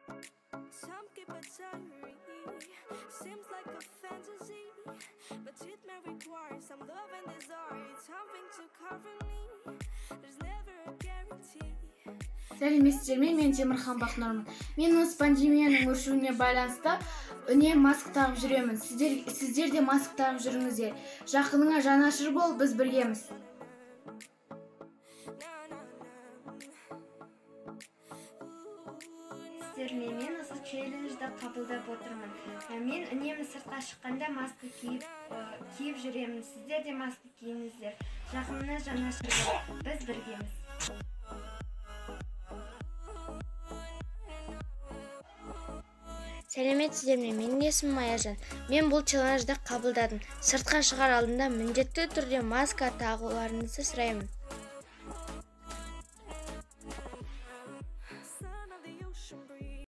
Some keep it diary. Seems like a fantasy, but it may require some love and desire. Something to cover me. There's never a guarantee. Сәлеметсіздер ме? Мен Темірхан Бақнармын. Мен осы пандемияның өршуіне байланысты үнемі маск тағып жүремін. Сіздер де маск тағып жүріңіздер. Жақыныңа жанашыр бол, біз біргеміз. Мен осы челленджді қабылдап отырмын. Мен үнемі сыртқа шыққанда маска киіп жүремін. Сіздер де маска киіңіздер. Жақыныңа жанашыр бол, біз біргеміз. Сәлеметсіздер ме? Менің есімім Аяжан. Мен бұл челленджді қабылдадым. Сыртқа шығар алдында міндетті түрде маска тағуларыңызды сұраймын.